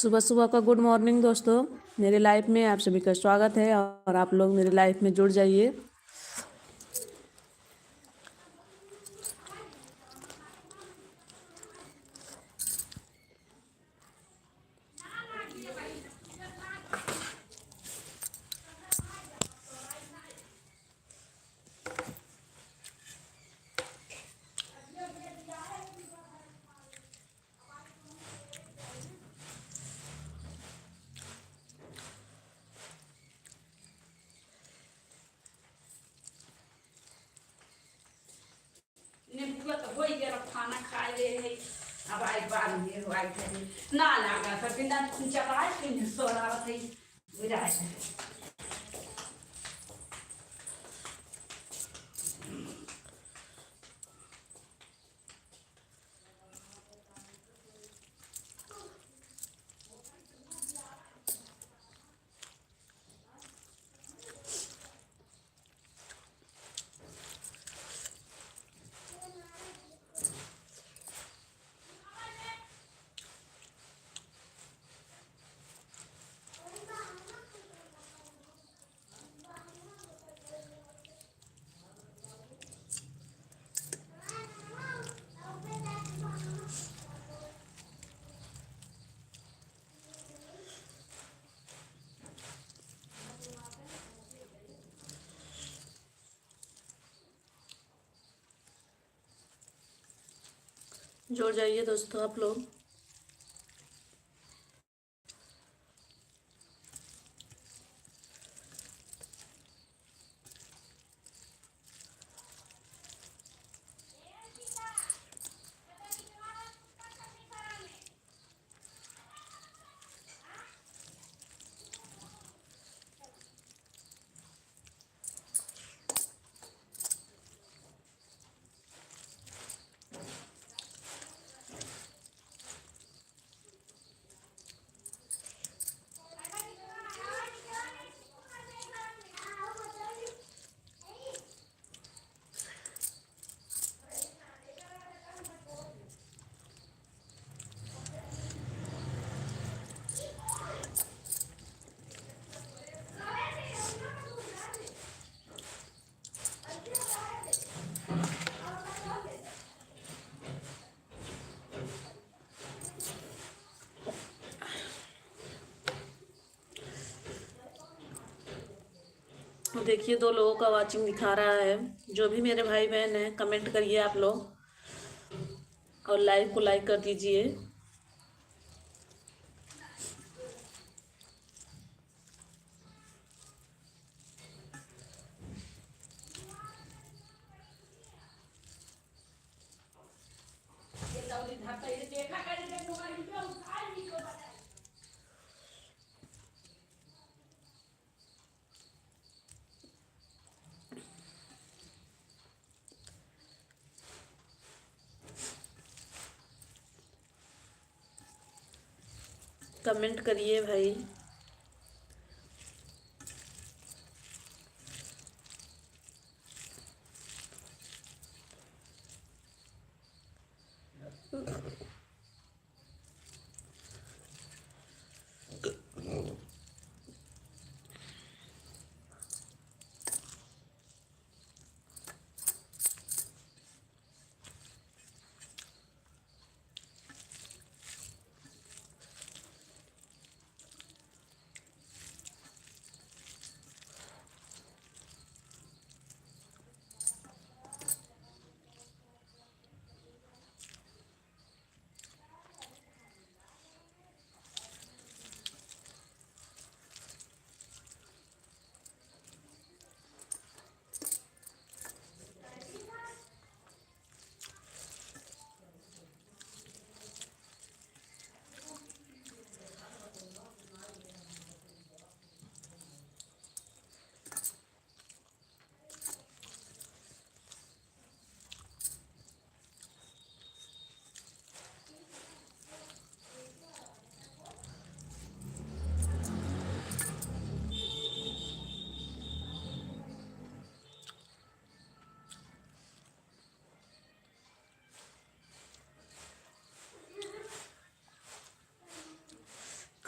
सुबह सुबह का गुड मॉर्निंग दोस्तों। मेरे लाइफ में आप सभी का स्वागत है और आप लोग मेरे लाइफ में जुड़ जाइए। खाना खा ले है। अब आई बाल ये आई करे ना लगा था बिना चपाई के सोरा थी बुझाए जुड़ जाइए दोस्तों आप लोग। देखिए 2 लोगों का वाचिंग दिखा रहा है। जो भी मेरे भाई बहन हैं कमेंट करिए आप लोग और लाइव को लाइक कर दीजिए। कमेंट करिए भाई।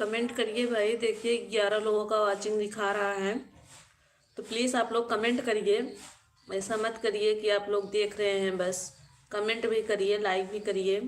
कमेंट करिए भाई। देखिए 11 लोगों का वाचिंग दिखा रहा है, तो प्लीज़ आप लोग कमेंट करिए। ऐसा मत करिए कि आप लोग देख रहे हैं बस, कमेंट भी करिए, लाइक भी करिए।